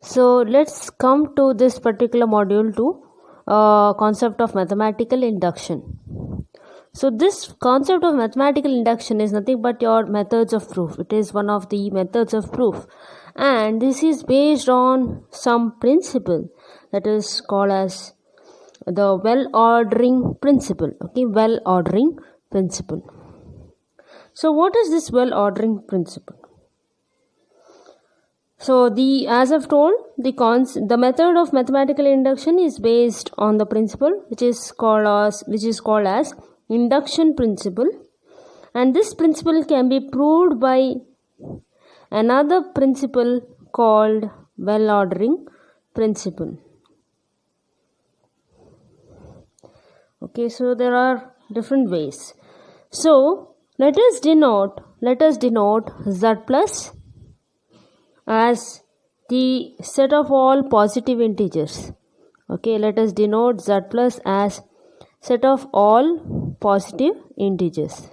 So let's come to this particular module to concept of mathematical induction. So this concept of mathematical induction is nothing but your methods of proof. It is one of the methods of proof, and this is based on some principle that is called as the well ordering principle. Okay, well ordering principle. So what is this well ordering principle? So as I've told, the method of mathematical induction is based on the principle which is called as induction principle, and this principle can be proved by another principle called well ordering principle. Okay, so there are different ways. So let us denote Z plus as the set of all positive integers. Okay, let us denote Z plus as set of all positive integers.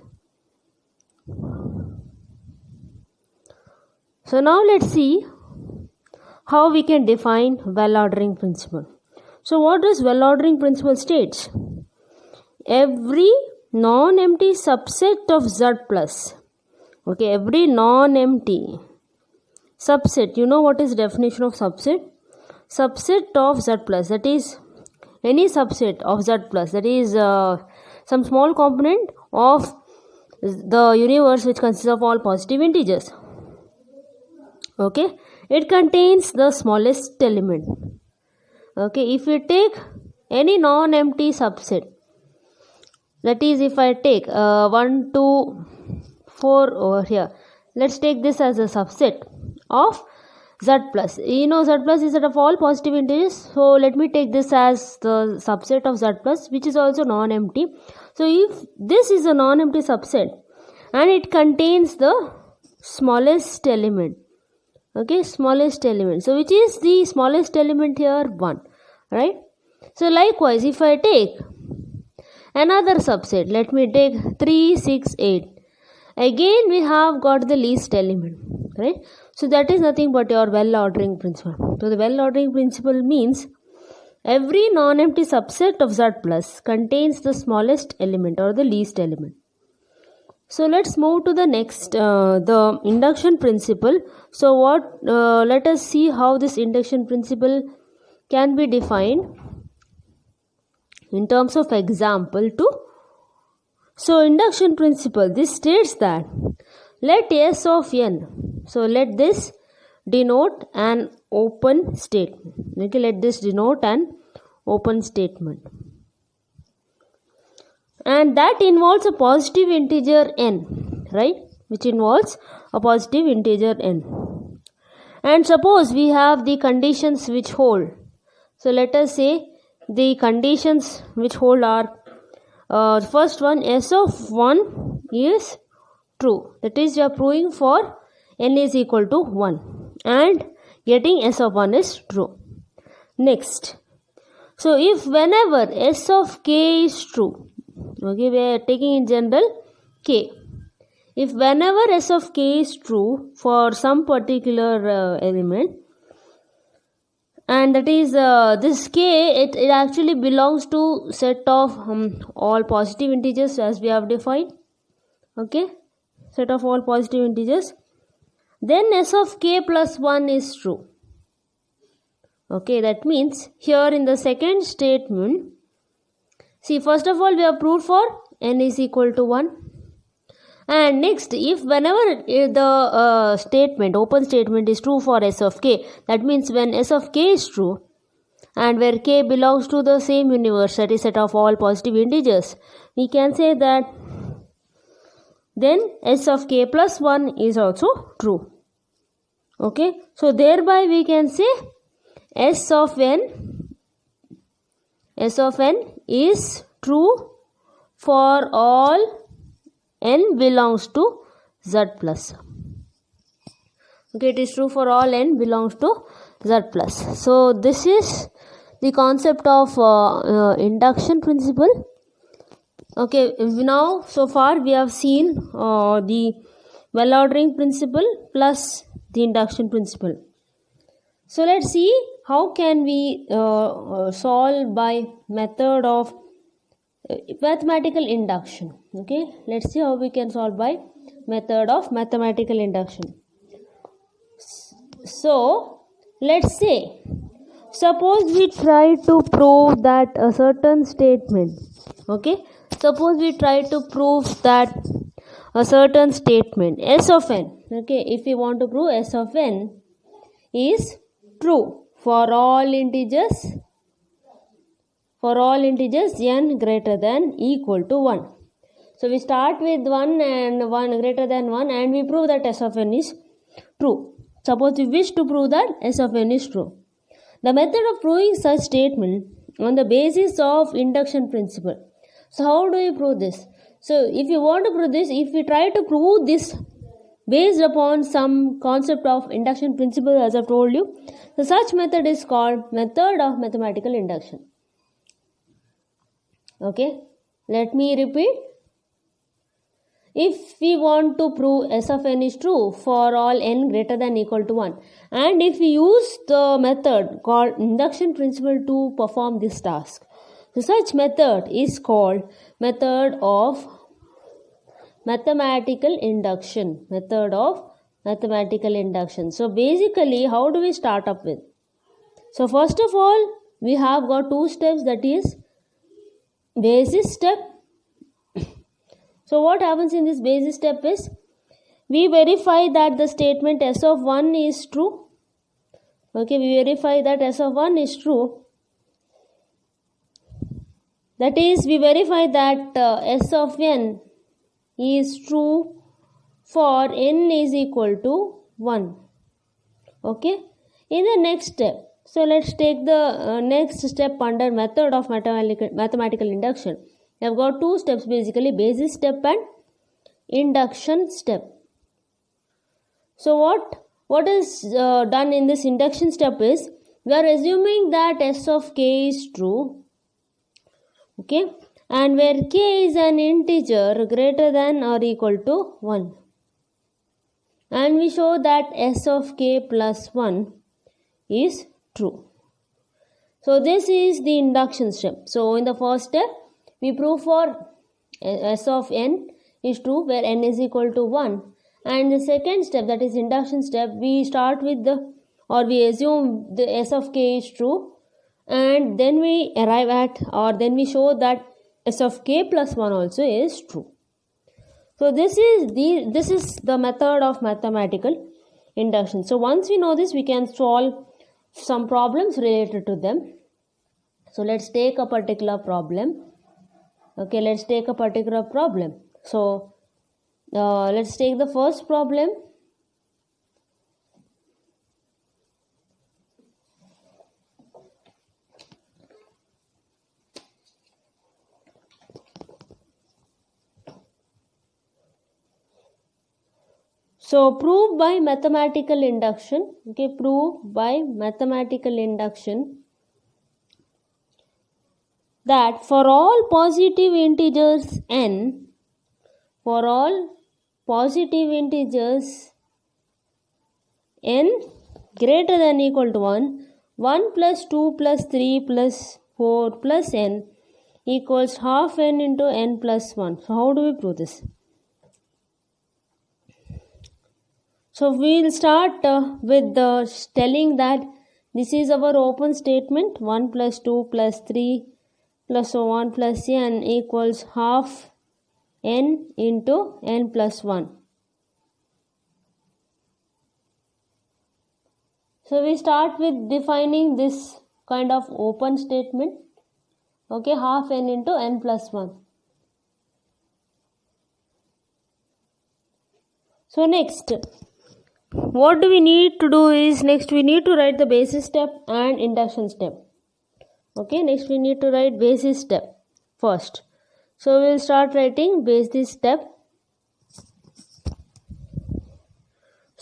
So now let's see how we can define well ordering principle. So what does well ordering principle states? Every non-empty subset of Z plus. Okay, every non-empty subset, you know what is definition of subset? Subset of Z plus, that is any subset of Z plus, that is some small component of the universe which consists of all positive integers. Okay, it contains the smallest element. Okay, if we take any non-empty subset, that is if I take 1, 2, 4 over here, let's take this as a subset of Z plus. You know Z plus is set of all positive integers, so let me take this as the subset of Z plus, which is also non-empty. So if this is a non-empty subset and it contains the smallest element, okay, smallest element, so which is the smallest element here? 1, right? So likewise, if I take another subset, let me take 3, 6, 8, again we have got the least element, right? So that is nothing but your well ordering principle. So the well ordering principle means every non-empty subset of Z plus contains the smallest element or the least element. So let's move to the next, the induction principle. So let us see how this induction principle can be defined in terms of example 2. So induction principle, this states that let S of n, so let this denote an open statement. Okay, let this denote an open statement, and that involves a positive integer n, right? Which involves a positive integer n. And suppose we have the conditions which hold. So let us say the conditions which hold are first one, S of 1 is true, that is you are proving for n is equal to 1 and getting S of 1 is true. Next, so if whenever S of k is true, okay, we are taking in general k, if whenever S of k is true for some particular element, and that is this k, it actually belongs to set of all positive integers as we have defined. Okay, set of all positive integers, then S of k plus 1 is true. Okay, that means here in the second statement, see, first of all we have proved for n is equal to 1, and next, if whenever the statement, open statement is true for S of k, that means when S of k is true and where k belongs to the same universe, that is set of all positive integers, we can say that then S of k plus 1 is also true. Okay, so thereby we can say S of n is true for all n belongs to Z plus. Okay, it is true for all n belongs to Z plus. So this is the concept of induction principle. Okay, now so far we have seen the well ordering principle plus the induction principle. So let's see how can we solve by method of mathematical induction. Okay, let's see how we can solve by method of mathematical induction. So let's say, suppose we try to prove that a certain statement, okay, suppose we try to prove that a certain statement S of n, okay, if we want to prove S of n is true for all integers n greater than equal to 1. So we start with 1 and 1 greater than 1 and we prove that S of n is true. Suppose we wish to prove that S of n is true. The method of proving such statement on the basis of induction principle. So how do we prove this? So if you want to prove this, if we try to prove this based upon some concept of induction principle, as I've told you, so such method is called method of mathematical induction. Okay, let me repeat. If we want to prove S of n is true for all n greater than equal to 1, and if we use the method called induction principle to perform this task, so such method is called method of mathematical induction. Method of mathematical induction. So basically, how do we start up with? So first of all, we have got two steps, that is basis step. So what happens in this basis step is, we verify that the statement S of 1 is true. Okay, we verify that S of 1 is true. That is, we verify that S of n is true for n is equal to 1. Okay, in the next step, so let's take the next step under method of mathematical induction. We have got two steps basically, basis step and induction step. So what is done in this induction step is, we are assuming that S of k is true, okay, and where k is an integer greater than or equal to 1, and we show that S of k plus 1 is true. So this is the induction step. So in the first step, we prove for S of n is true where n is equal to 1, and the second step, that is induction step, we start with we assume the S of k is true, and then we arrive at, or then we show that S of k plus 1 also is true. So this is the method of mathematical induction. So once we know this, we can solve some problems related to them. So let's take a particular problem. Okay, let's take a particular problem. So let's take the first problem. So prove by mathematical induction. Okay, prove by mathematical induction that for all positive integers n, for all positive integers n greater than equal to 1, 1 plus 2 plus 3 plus 4 plus n equals half n into n plus 1. So how do we prove this? So we will start with telling that this is our open statement, 1 plus 2 plus 3 plus so 1 plus n equals half n into n plus 1. So we start with defining this kind of open statement. Okay, half n into n plus 1. So next, what do we need to do is, next we need to write the basis step and induction step. Okay, next we need to write basis step first. So we will start writing basis step.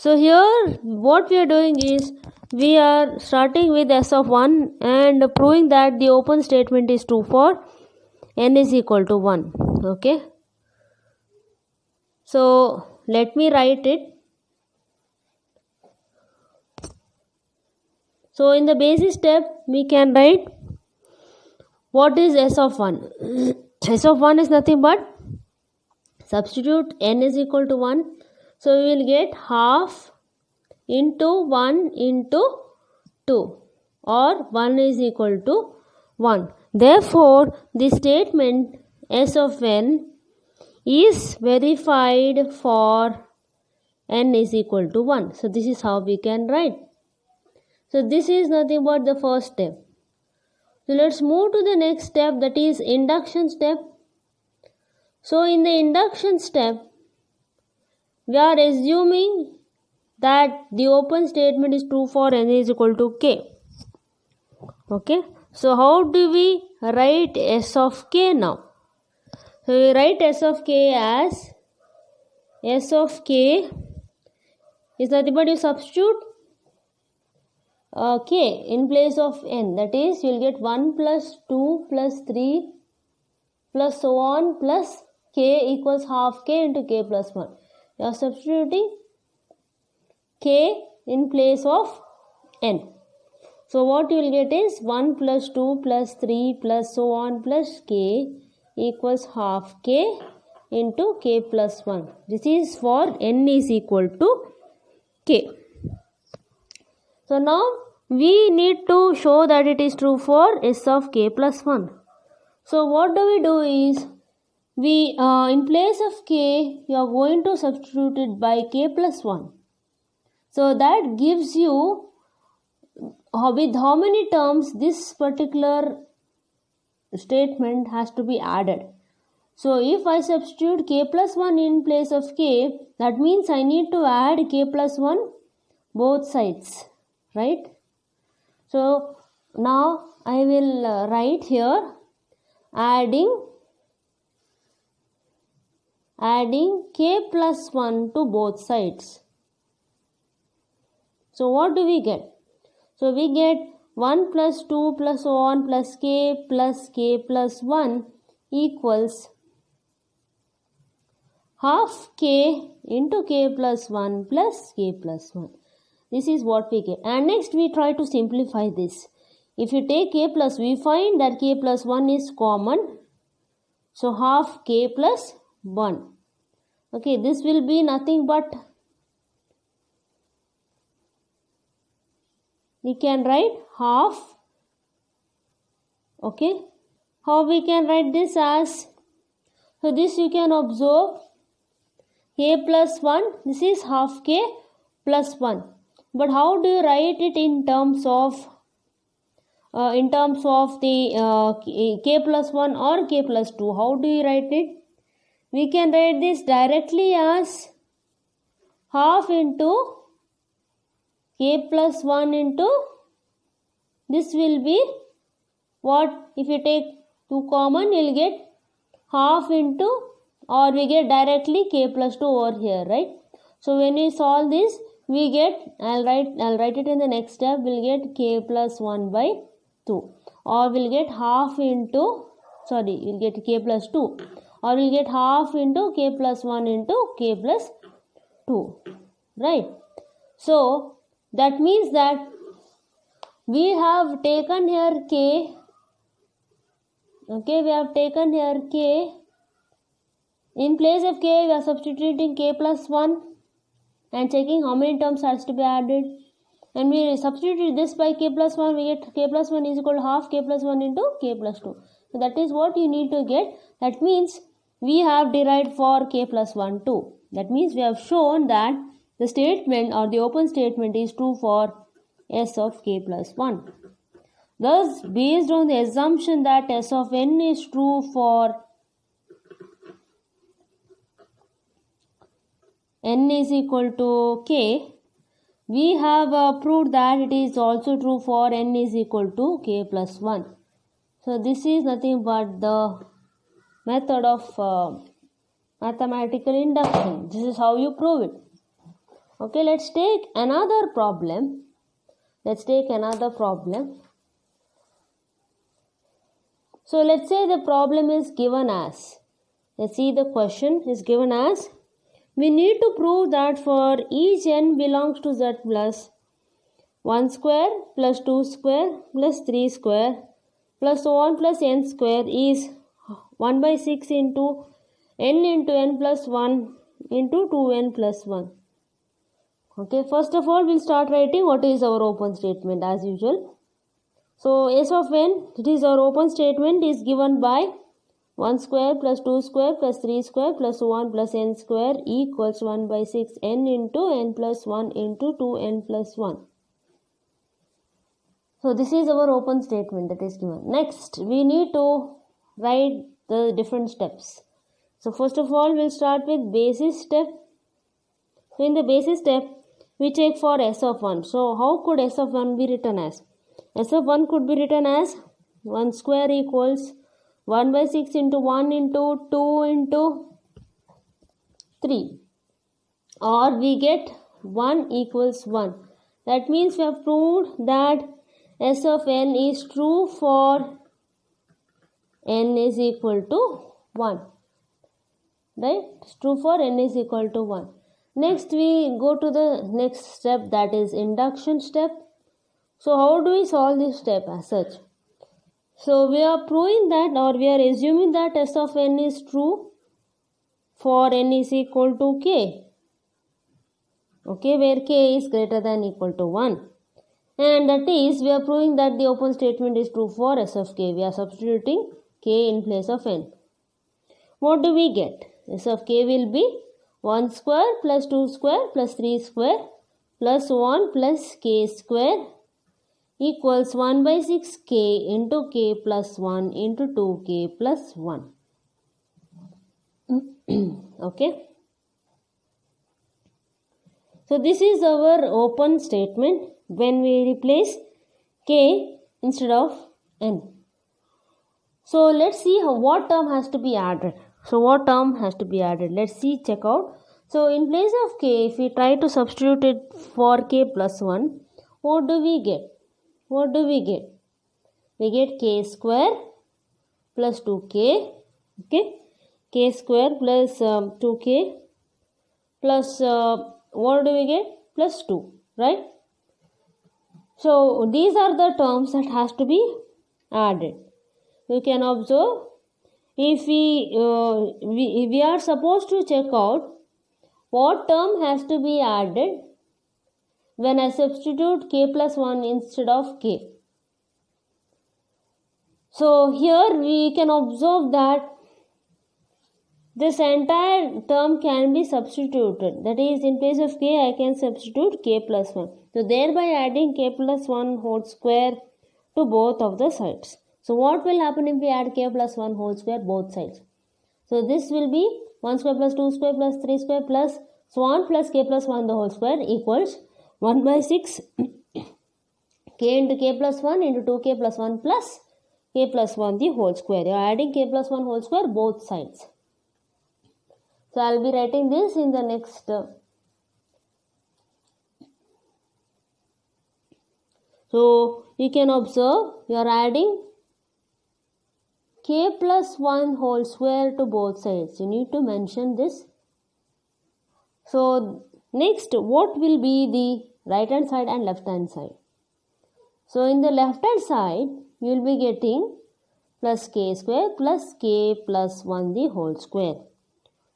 So here what we are doing is we are starting with S of 1 and proving that the open statement is true for n is equal to 1. Okay. So let me write it. So in the basic step we can write what is S of 1. S of 1 is nothing but substitute n is equal to 1. So we will get half into 1 into 2 or 1 is equal to 1. Therefore, the statement S of n is verified for n is equal to 1. So this is how we can write. So this is nothing but the first step. So let's move to the next step, that is induction step. So in the induction step, we are assuming that the open statement is true for n is equal to k. Okay. So how do we write S of k now? So we write S of k as S of k is nothing but you substitute k in place of n. That is, you will get 1 plus 2 plus 3 plus so on plus k equals half k into k plus 1. You are substituting k in place of n. So what you will get is 1 plus 2 plus 3 plus so on plus k equals half k into k plus 1. This is for n is equal to k. So now we need to show that it is true for S of k plus 1. So what do we do is, we in place of k, you are going to substitute it by k plus 1. So that gives you with how many terms this particular statement has to be added. So if I substitute k plus 1 in place of k, that means I need to add k plus 1 both sides, right? So now I will write here adding k plus 1 to both sides. So what do we get? So we get 1 plus 2 plus so on plus k plus 1 equals half k into k plus 1 plus k plus 1. This is what we get. And next we try to simplify this. If you take k plus, we find that k plus 1 is common. So half k plus 1. Okay, this will be nothing but, we can write half. Okay, how we can write this as, so this you can observe k plus 1, this is half k plus 1. But how do you write it in terms of the k plus 1 or k plus 2? How do you write it? We can write this directly as half into k plus 1 into, this will be what, if you take 2 common, you will get half into, or we get directly k plus 2 over here, right? So when we solve this, we get, I'll write it in the next step, we'll get k plus 1 by 2, or we'll get half into, we'll get k plus 2, or we'll get half into k plus 1 into k plus 2, right? So that means that we have taken here k, okay, we have taken here k, in place of k we are substituting k plus 1 and checking how many terms has to be added, and we substitute this by k plus 1, we get k plus 1 is equal to half k plus 1 into k plus 2. So that is what you need to get. That means we have derived for k plus 1 too. That means we have shown that the statement or the open statement is true for S of k plus 1. Thus, based on the assumption that S of n is true for n is equal to k, we have proved that it is also true for n is equal to k plus 1. So this is nothing but the method of mathematical induction. This is how you prove it. Okay, let's take another problem. So let's say the problem is given as, let's see, the question is given as, we need to prove that for each n belongs to z plus 1 square plus 2 square plus 3 square plus so on plus n square is 1 by 6 into n plus 1 into 2n plus 1. Okay, first of all we'll start writing what is our open statement as usual. So s of n, it is our open statement, is given by 1 square plus 2 square plus 3 square plus 1 plus n square equals 1 by 6 n into n plus 1 into 2n plus 1. So this is our open statement that is given. Next, we need to write the different steps. So first of all, we'll start with basis step. So in the basis step, we take for s of 1. So how could s of 1 be written as? S of 1 could be written as 1 square equals 1 by 6 into 1 into 2 into 3. Or we get 1 equals 1. That means we have proved that s of n is true for n is equal to 1. Right? It's true for n is equal to 1. Next we go to the next step, that is induction step. So how do we solve this step as such? So we are proving that, or we are assuming that s of n is true for n is equal to k. Okay, where k is greater than equal to 1. And that is, we are proving that the open statement is true for s of k. We are substituting k in place of n. What do we get? S of k will be 1 square plus 2 square plus 3 square plus 1 plus k square equals 1 by 6k into k plus 1 into 2k plus 1. Okay. So this is our open statement when we replace k instead of n. So let's see what term has to be added. Let's see, check out. So in place of k, if we try to substitute it for k plus 1, what do we get? We get k square plus 2k. Okay, k square plus 2k plus what do we get? Plus 2, right? So these are the terms that has to be added. You can observe, if we are supposed to check out what term has to be added when I substitute k plus 1 instead of k. So here we can observe that this entire term can be substituted. That is, in place of k, I can substitute k plus 1. So thereby adding k plus 1 whole square to both of the sides. So what will happen if we add k plus 1 whole square both sides? So this will be 1 square plus 2 square plus 3 square plus so on plus k plus 1 the whole square equals 1 by 6 k into k plus 1 into 2k plus 1 plus k plus 1 the whole square. You are adding k plus 1 whole square both sides. So I will be writing this in the next. So you can observe, you are adding k plus 1 whole square to both sides. You need to mention this. So next, what will be the right hand side and left hand side? So in the left hand side, you will be getting plus k square plus k plus 1 the whole square.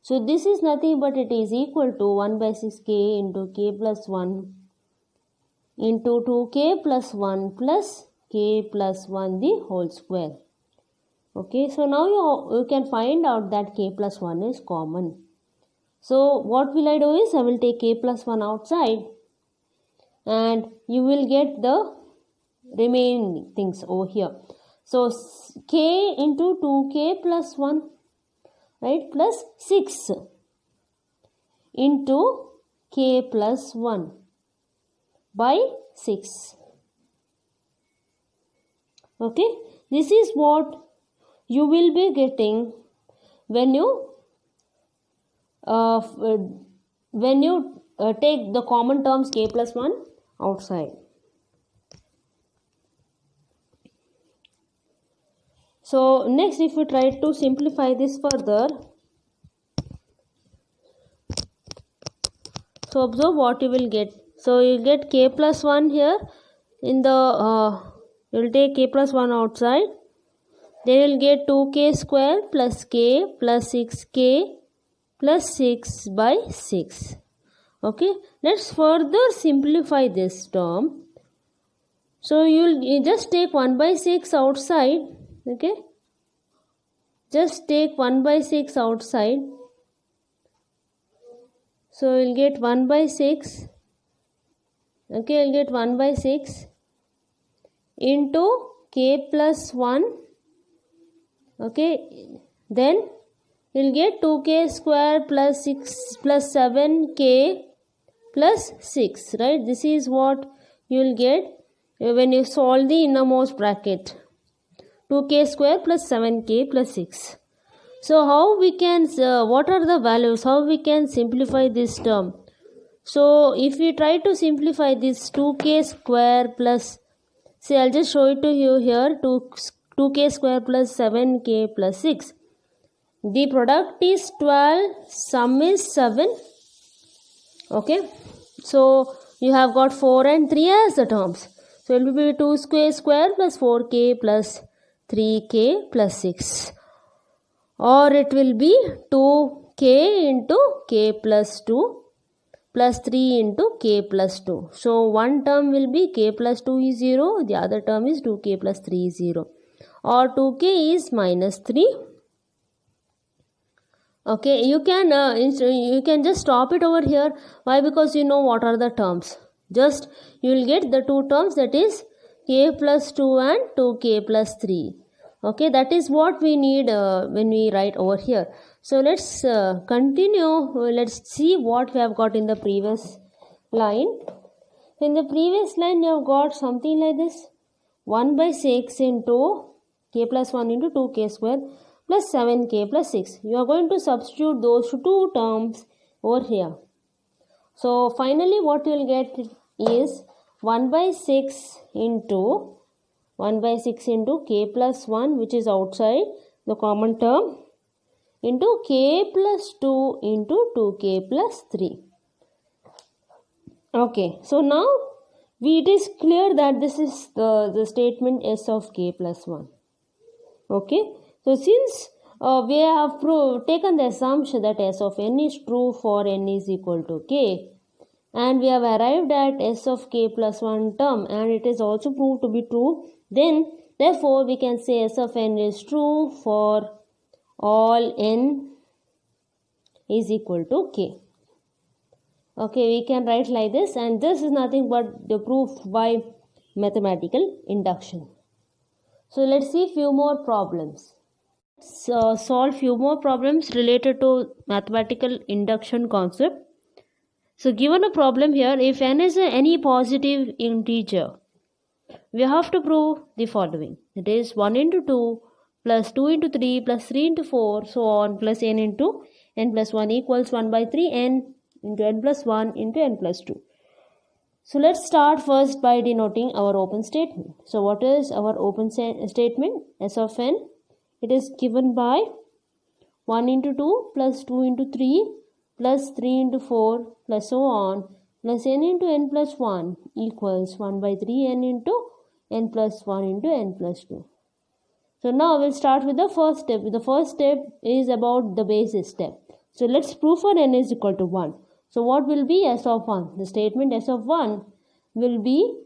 So this is nothing but it is equal to 1 by 6k into k plus 1 into 2k plus 1 plus k plus 1 the whole square. Okay, so now you can find out that k plus 1 is common. So what will I do is, I will take k plus 1 outside and you will get the remaining things over here. So k into 2k plus 1, right, plus 6 into k plus 1 by 6. Okay, this is what you will be getting when you take the common terms k plus 1 outside. So next, if we try to simplify this further, so observe what you will get. So you get k plus 1 here in the you will take k plus 1 outside. Then you will get 2k square plus k plus 6k plus 6 by 6. Okay, let's further simplify this term. So you just take 1 by 6 outside. Okay, just take 1 by 6 outside. So you'll get 1 by 6. Okay, you'll get 1 by 6 into k plus 1. Okay, then you'll get 2k square plus 6 plus 7k plus 6, right? This is what you'll get when you solve the innermost bracket. 2k square plus 7k plus 6. So how we can, what are the values? How we can simplify this term? So if we try to simplify this 2k square plus, say I'll just show it to you here, 2k square plus 7k plus 6. The product is 12, sum is 7. Okay, so you have got 4 and 3 as the terms. So it will be 2k square plus 4k plus 3k plus 6. Or it will be 2k into k plus 2 plus 3 into k plus 2. So one term will be k plus 2 is 0, the other term is 2k plus 3 is 0. Or 2k is minus 3. Okay, you can just stop it over here. Why? Because you know what are the terms. Just you will get the two terms, that is k plus 2 and 2k plus 3. Okay, that is what we need when we write over here. So let's continue. Let's see what we have got in the previous line. In the previous line, you have got something like this: 1 by 6 into k plus 1 into 2k square plus 7k plus 6. You are going to substitute those two terms over here. So finally what you will get is 1 by 6 into 1 by 6 into k plus 1, which is outside the common term, into k plus 2 into 2k plus 3. Okay, so now it is clear that this is the statement S of k plus 1. Okay, so since we have taken the assumption that S of n is true for n is equal to k, and we have arrived at S of k plus 1 term, and it is also proved to be true, then therefore we can say S of n is true for all n is equal to k. Okay, we can write like this, and this is nothing but the proof by mathematical induction. So let's see few more problems. Solve few more problems related to mathematical induction concept. So given a problem here, if n is any positive integer, we have to prove the following. It is 1 into 2 plus 2 into 3 plus 3 into 4, so on, plus n into n plus 1 equals 1 by 3 n into n plus 1 into n plus 2. So let's start first by denoting our open statement. So what is our open statement? S of n, it is given by 1 into 2 plus 2 into 3 plus 3 into 4 plus so on, plus n into n plus 1 equals 1 by 3 n into n plus 1 into n plus 2. So now we'll start with the first step. The first step is about the basis step. So let's prove for n is equal to 1. So what will be S of 1? The statement S of 1 will be,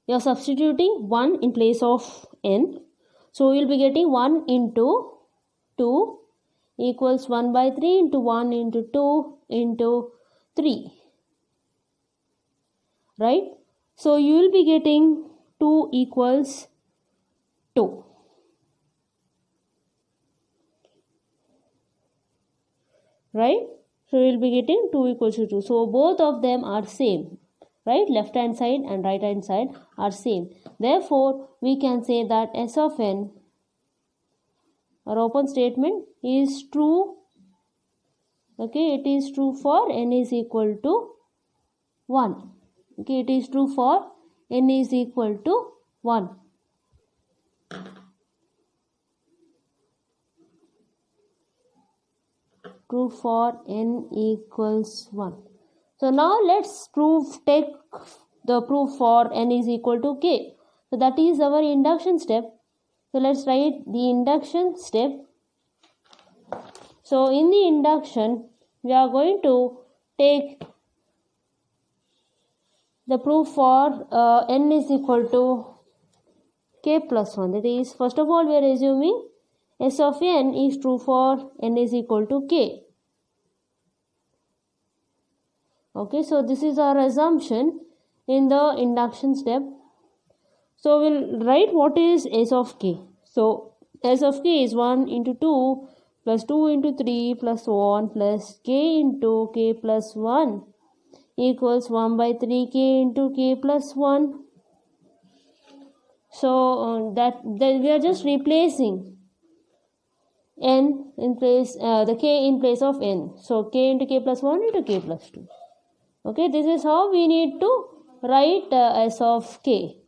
you're substituting 1 in place of n. So you'll be getting 1 into 2 equals 1 by 3 into 1 into 2 into 3. Right? So you will be getting 2 equals 2. Right? So we will be getting 2 equals to 2. So both of them are same. Right? Left hand side and right hand side are same. Therefore, we can say that S of n, our open statement, is true Okay, it is true for n is equal to 1. Okay, it is true for n is equal to 1. True for n equals 1. So now let's take the proof for n is equal to k. So that is our induction step. So let's write the induction step. So in the induction, we are going to take the proof for n is equal to k plus 1. That is, first of all, we are assuming S of n is true for n is equal to k. Okay, so this is our assumption in the induction step. So we'll write what is S of k. So S of k is 1 into 2 plus 2 into 3 plus 1 plus k into k plus 1 equals 1 by 3k into k plus 1. So that we are just replacing n in place, the k in place of n. So k into k plus 1 into k plus 2. Okay, this is how we need to write S of k.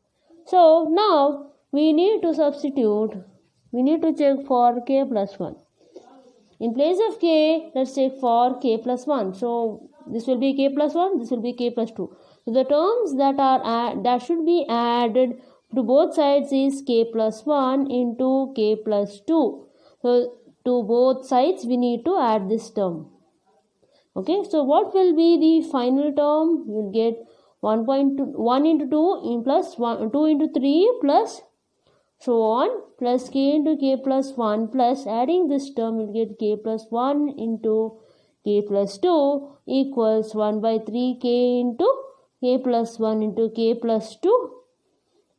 So now we need to substitute, we need to check for k plus 1. In place of k, let's check for k plus 1. So this will be k plus 1, this will be k plus 2. So the terms that should be added to both sides is k plus 1 into k plus 2. So to both sides we need to add this term. Okay, so what will be the final term? You will get 1 into 2 in plus 1, 2 into 3 plus so on plus k into k plus 1 plus adding this term you will get k plus 1 into k plus 2 equals 1 by 3k into k plus 1 into k plus 2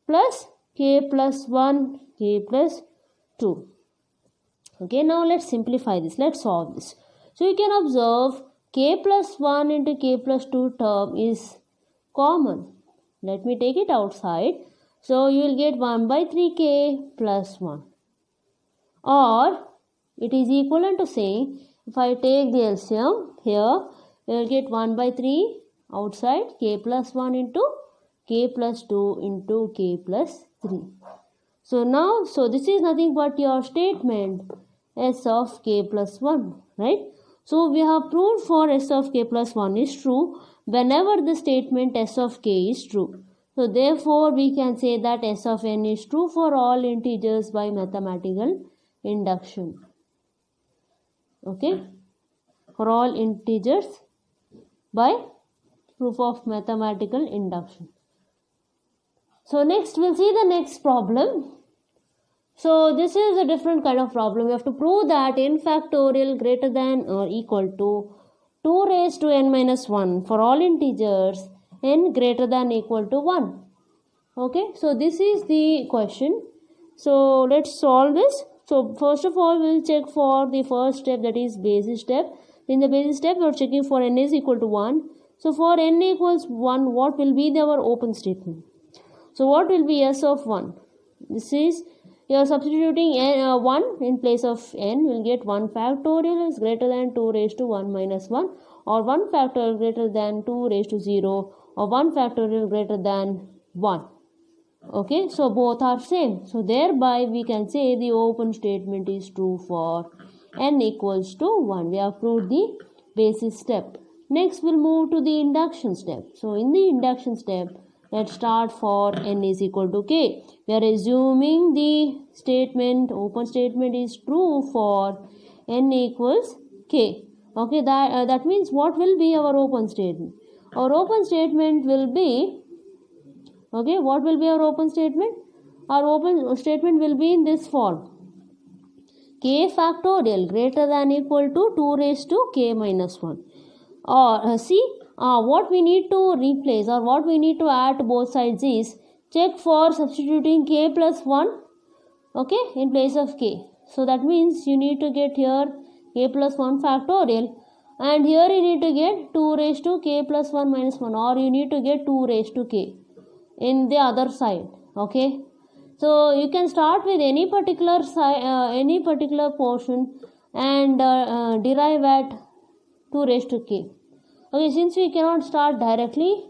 plus k plus 1 k plus 2. Okay, now let's simplify this. Let's solve this. So you can observe k plus 1 into k plus 2 term is common. Let me take it outside. So you will get 1 by 3k plus 1. Or it is equivalent to saying, if I take the LCM here, you will get 1 by 3 outside k plus 1 into k plus 2 into k plus 3. So now, so this is nothing but your statement S of k plus 1, right? So we have proved for S of k plus 1 is true whenever the statement S of k is true. So therefore we can say that S of n is true for all integers by mathematical induction. Okay, for all integers by proof of mathematical induction. So next we'll see the next problem. So this is a different kind of problem. We have to prove that n factorial greater than or equal to 2 raised to n minus 1 for all integers n greater than equal to 1. Okay, so this is the question. So let's solve this. So first of all, we'll check for the first step, that is basis step. In the basis step, we are checking for n is equal to 1. So for n equals 1, what will be our open statement? So what will be S of 1? This is, you are substituting 1 in place of n, will get 1 factorial is greater than 2 raised to 1 minus 1, or 1 factorial greater than 2 raised to 0, or 1 factorial greater than 1. Okay, so both are same. So thereby we can say the open statement is true for n equals to 1. We have proved the basis step. Next we'll move to the induction step. So in the induction step, let's start for n is equal to k. We are assuming the statement, open statement is true for n equals k. Okay, that means what will be our open statement? Our open statement will be, okay, what will be our open statement? Our open statement will be in this form. K factorial greater than equal to 2 raised to k minus 1. Or what we need to replace or what we need to add to both sides is check for substituting k plus 1, okay, in place of k. So that means you need to get here k plus 1 factorial, and here you need to get 2 raised to k plus 1 minus 1, or you need to get 2 raised to k in the other side. Okay, so you can start with any particular portion and derive at 2 raised to k. Okay, since we cannot start directly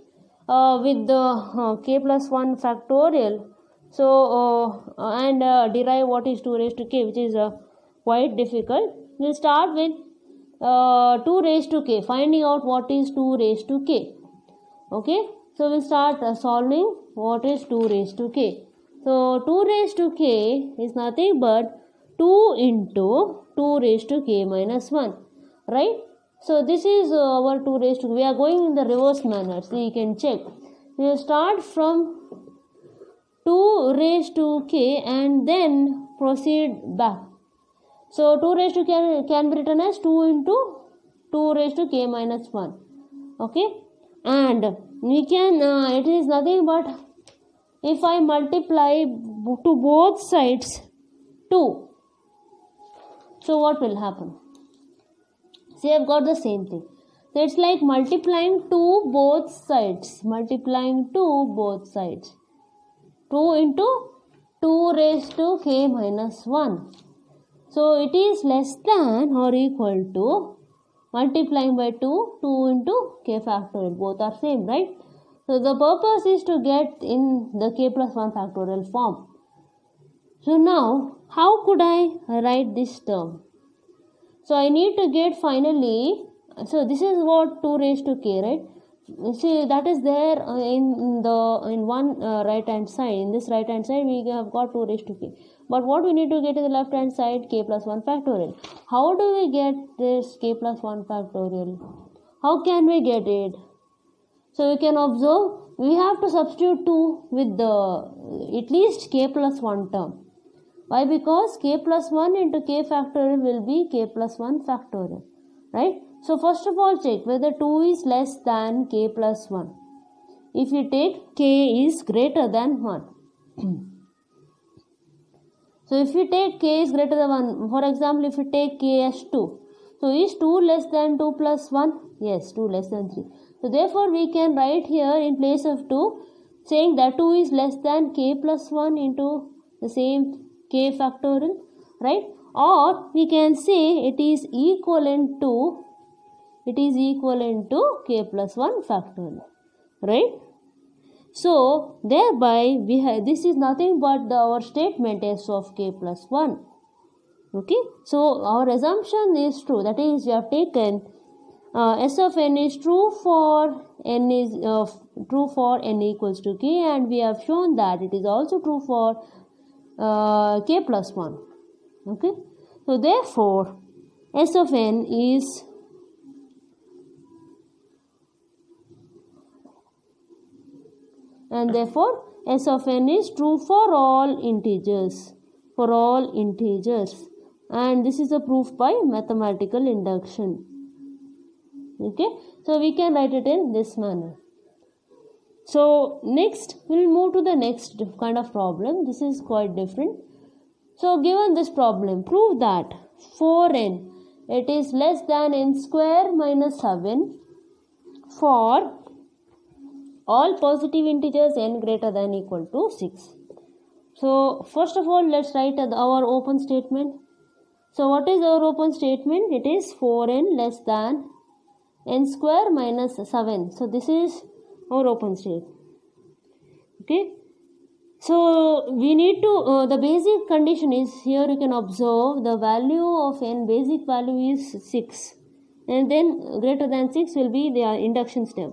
with the k plus 1 factorial, so and derive what is 2 raised to k, which is quite difficult. We'll start with 2 raised to k, finding out what is 2 raised to k. Okay, so we'll start solving what is 2 raised to k. So 2 raised to k is nothing but 2 into 2 raised to k minus 1, right? So this is our 2 raised to k. We are going in the reverse manner, so you can check. We will start from 2 raised to k and then proceed back. So 2 raised to k can be written as 2 into 2 raised to k minus 1. Okay, and we can, it is nothing but if I multiply to both sides 2, so what will happen? See, I've got the same thing. So it's like multiplying to both sides. 2 into 2 raised to k minus 1. So it is less than or equal to multiplying by 2 into k factorial. Both are same, right? So the purpose is to get in the k plus 1 factorial form. So now, how could I write this term? So I need to get finally, so this is what 2 raised to k, right? See, that is there in one right hand side. In this right hand side we have got 2 raised to k. But what we need to get in the left hand side, k plus 1 factorial. How do we get this k plus 1 factorial? How can we get it? So you can observe, we have to substitute 2 with the at least k plus 1 term. Why? Because k plus 1 into k factorial will be k plus 1 factorial, right? So first of all check whether 2 is less than k plus 1. If you take k is greater than 1. So if you take k is greater than 1, for example, if you take k as 2, so is 2 less than 2 plus 1? Yes, 2 less than 3. So therefore we can write here in place of 2 saying that 2 is less than k plus 1 into the same k factorial, right? Or we can say it is equivalent to k plus 1 factorial, right? So thereby we have, this is nothing but our statement s of k plus 1. Okay, so our assumption is true, that is we have taken s of n is true for n is true for n equals to k, and we have shown that it is also true for k plus 1. Okay, so therefore s of n is s of n is true for all integers, and this is a proof by mathematical induction. Okay, so we can write it in this manner. So next we'll move to the next kind of problem. This is quite different. So given this problem, prove that for n it is less than n square minus 7 for all positive integers n greater than equal to 6. So first of all let's write our open statement. So what is our open statement? It is for n less than n square minus 7. So this is our open state. Okay, so we need to the basic condition is, here you can observe the value of n, basic value is 6, and then greater than 6 will be the induction step.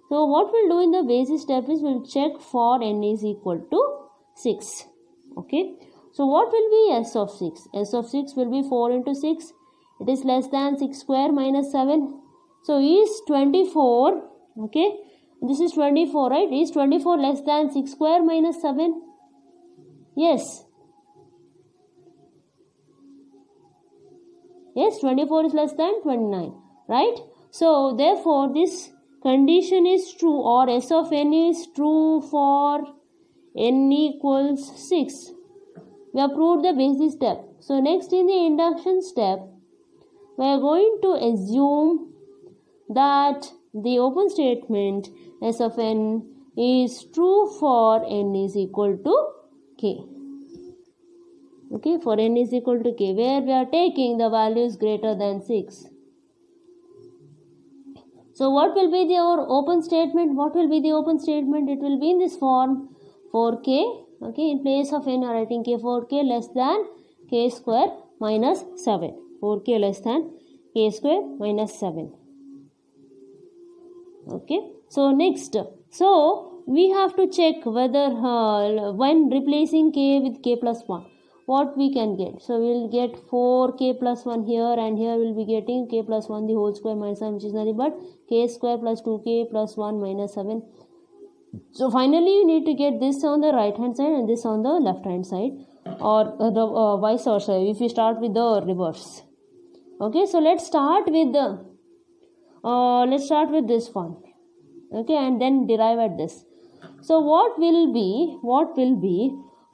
So what we'll do in the basic step is we'll check for n is equal to 6. Okay, so what will be s of 6? S of 6 will be 4 into 6. It is less than 6 square minus 7. So is 24, okay, this is 24, right? Is 24 less than 6 square minus 7? Yes. Yes, 24 is less than 29, right? So therefore this condition is true, or s of n is true for n equals 6. We have proved the basic step. So next in the induction step, we are going to assume that the open statement s of n is true for n is equal to k. Okay, for n is equal to k, where we are taking the values greater than 6. So what will be our open statement? What will be the open statement? It will be in this form 4k. Okay, in place of n, writing k, 4k less than k square minus 7. 4k less than k square minus 7. Okay, so next, so we have to check whether when replacing k with k plus 1, what we can get. So we will get 4k plus 1 here, and here we will be getting k plus 1 the whole square minus 7, which is nothing but k square plus 2k plus 1 minus 7. So finally you need to get this on the right hand side and this on the left hand side, or the vice versa if you start with the reverse. Okay, so let's start with this one. Okay, and then derive at this. So what will be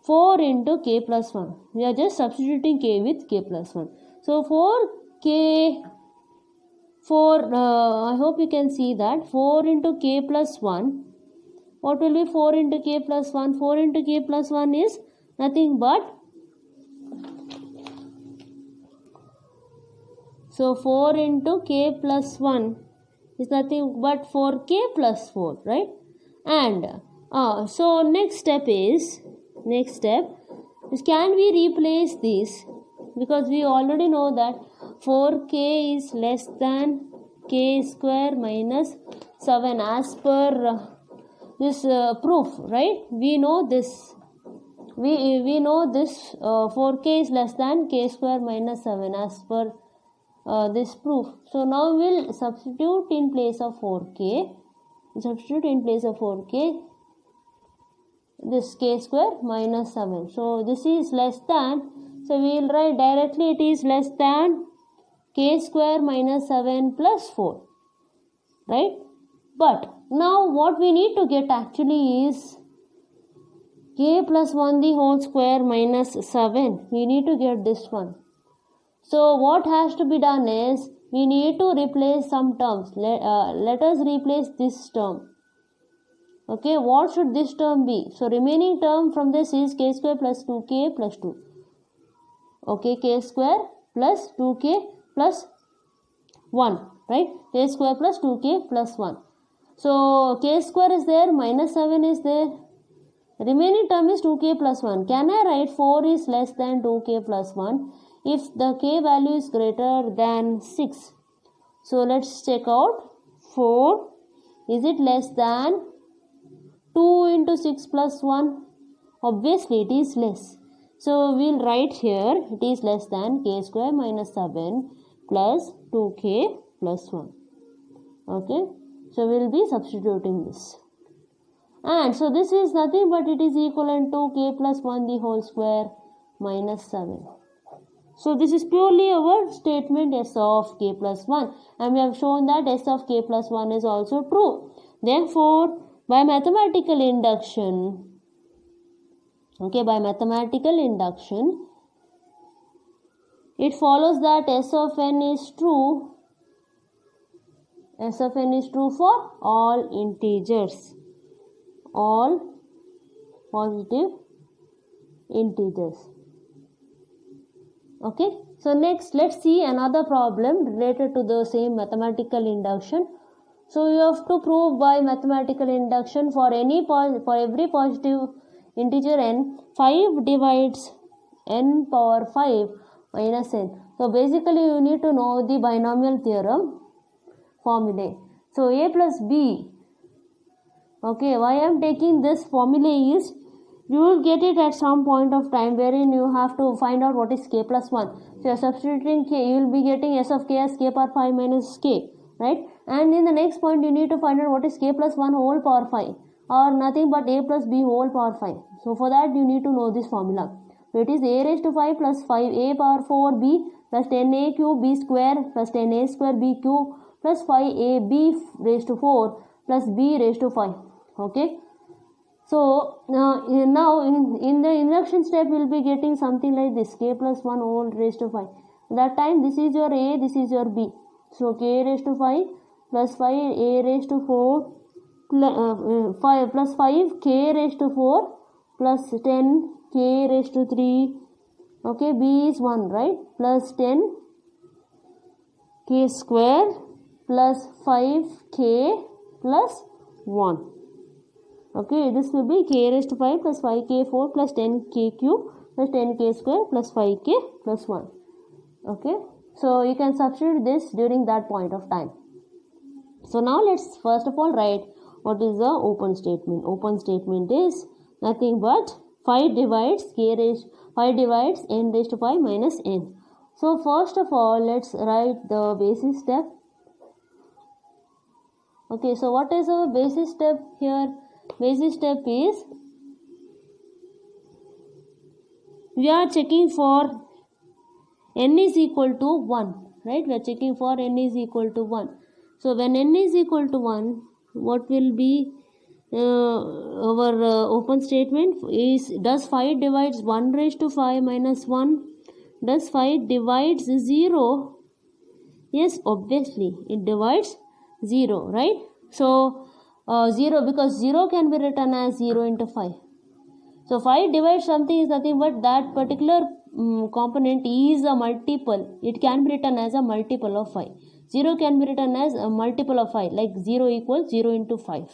4 into k plus 1? We are just substituting k with k plus 1. So I hope you can see that 4 into k plus 1. What will be 4 into k plus 1? 4 into k plus 1 is nothing but, so 4 into k plus 1 is nothing but 4k plus 4, right? And so next step is can we replace this, because we already know that 4k is less than k square minus 7 as per this proof, right? We know this. We know this 4k is less than k square minus 7 as per this proof. So now we'll substitute in place of 4k. This k square minus 7. So this is less than. So we will write directly it is less than k square minus 7 plus 4. Right? But now what we need to get actually is k plus 1 the whole square minus 7. We need to get this one. So what has to be done is we need to replace some terms. Let us replace this term. Okay, what should this term be? So remaining term from this is k square plus 2k plus 2. Okay, k square plus 2k plus 1, right? K square plus 2k plus 1. So k square is there, minus 7 is there. Remaining term is 2k plus 1. Can I write 4 is less than 2k plus 1 if the k value is greater than 6? So let's check out. 4, is it less than 2 into 6 plus 1? Obviously it is less. So we'll write here it is less than k square minus 7 plus 2k plus 1. Okay, so we'll be substituting this. And so this is nothing but it is equivalent to k plus 1 the whole square minus 7. So this is purely our statement s of k plus 1, and we have shown that s of k plus 1 is also true. Therefore, by mathematical induction, it follows that s of n is true. S of n is true for all integers, all positive integers. Okay, so next let's see another problem related to the same mathematical induction. So you have to prove by mathematical induction for every positive integer n, 5 divides n power 5 minus n. So basically you need to know the binomial theorem formulae. So a plus b. Okay, why I am taking this formula is you will get it at some point of time wherein you have to find out what is k plus 1. So you are substituting k, you will be getting s of k as k power 5 minus k, right? And in the next point you need to find out what is k plus 1 whole power 5, or nothing but a plus b whole power 5. So for that you need to know this formula. So it is a raised to 5 plus 5a power 4b plus 10a cube b square plus 10a square b cube plus 5ab raised to 4 plus b raised to 5. Okay. So now in the induction step we will be getting something like this, k plus 1 whole raised to 5. That time this is your a, this is your b. So k raised to 5 plus 5 a raised to 4 5 plus 5 k raised to 4 plus 10 k raised to 3. Okay, b is 1, right? Plus 10 k square plus 5k plus 1. Okay, this will be k raised to 5 plus 5k4 plus 10k cube plus 10k square plus 5k plus 1. Okay, so you can substitute this during that point of time. So now let's first of all write what is the open statement. Open statement is nothing but 5 divides n raised to 5 minus n. So first of all, let's write the basis step. Okay, so what is our basis step here? Basis step is we are checking for n is equal to 1, right? We are checking for n is equal to 1. So when n is equal to 1, what will be our open statement is, does 5 divides 1 raised to 5 minus 1? Does 5 divides 0? Yes, obviously it divides 0, right? So 0, because 0 can be written as 0 into 5. So 5 divides something is nothing but that particular component is a multiple. It can be written as a multiple of 5. 0 can be written as a multiple of 5, like 0 equals 0 into 5,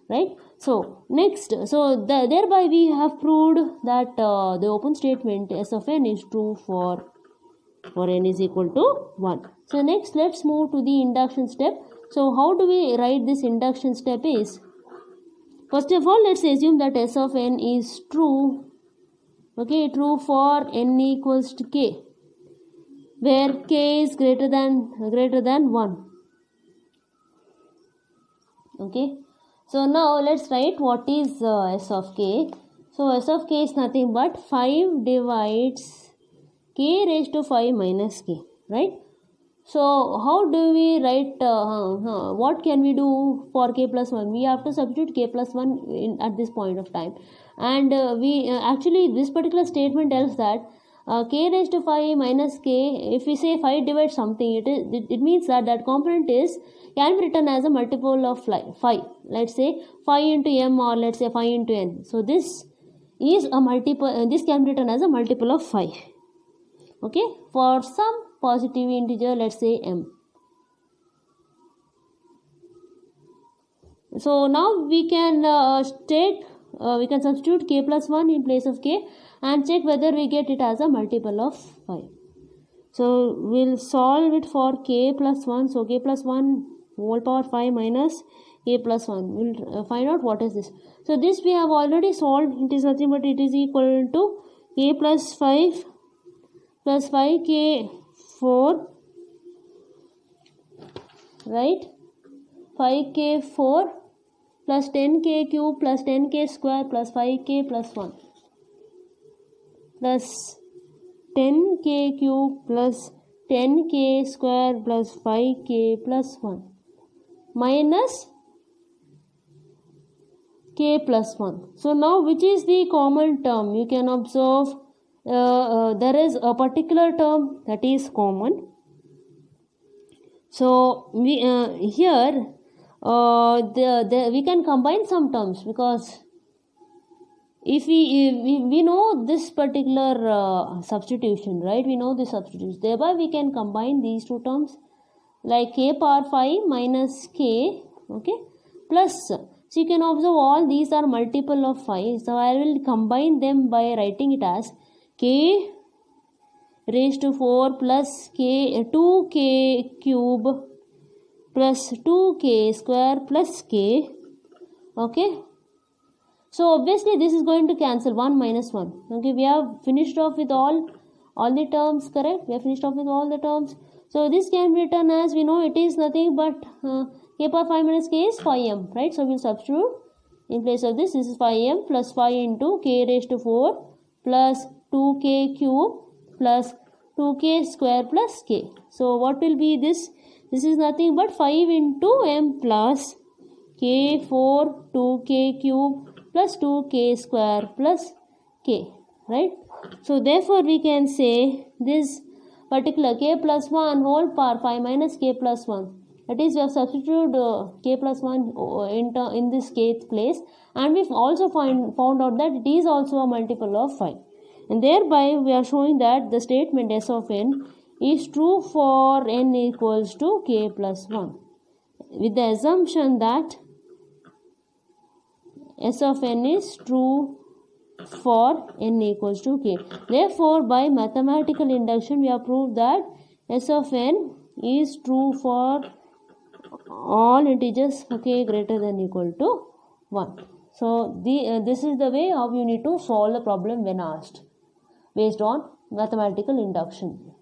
right? So next, so thereby we have proved that the open statement S of n is true for n is equal to 1. So next, let's move to the induction step. So how do we write this induction step is, first of all, let's assume that S of n is true. Okay, true for n equals to k, where k is greater than 1. Okay, so now let's write what is S of k. So S of k is nothing but 5 divides k raised to 5 minus k, right? So how do we write, what can we do for k plus 1? We have to substitute k plus 1 at this point of time. And actually this particular statement tells that k raised to 5 minus k, if we say 5 divides something, it means that that component can be written as a multiple of 5. Let's say 5 into m, or let's say 5 into n. So this is a multiple, this can be written as a multiple of 5. Okay, for some positive integer, let's say m. So now we can substitute k plus 1 in place of k and check whether we get it as a multiple of 5. So we'll solve it for k plus 1. So k plus 1 whole power 5 minus k plus 1. We'll find out what is this. So this we have already solved. It is nothing but it is equal to k plus 5 plus 5k4, right? 5k4 plus 10k cube plus 10k square plus 5k plus 1 plus 10k cube plus 10k square plus 5k plus 1 minus k plus 1. So now which is the common term? You can observe there is a particular term that is common. So we here we can combine some terms, because if we know this particular substitution, right? We know this substitution. Thereby we can combine these two terms, like k power 5 minus k, okay, plus. So you can observe all these are multiple of 5. So I will combine them by writing it as k raised to 4 plus 2k cube plus 2k square plus k. Okay, so obviously this is going to cancel 1 minus 1. Okay, we have finished off with all the terms, correct? We have finished off with all the terms. So this can be written as, we know it is nothing but k power 5 minus k is 5m, right? So we'll substitute in place of this. This is 5m plus 5 into k raised to 4 plus 2k cube plus 2k square plus k. So what will be this? This is nothing but 5 into m plus k4 2k cube plus 2k square plus k, right? So therefore we can say this particular k plus 1 whole power 5 minus k plus 1, that is we have substituted k plus 1 in this kth place, and we've also found out that it is also a multiple of 5. And thereby we are showing that the statement S of n is true for n equals to k plus 1. with the assumption that S of n is true for n equals to k. Therefore, by mathematical induction, we have proved that S of n is true for all integers k greater than equal to 1. So, this is the way how you need to solve the problem when asked based on mathematical induction.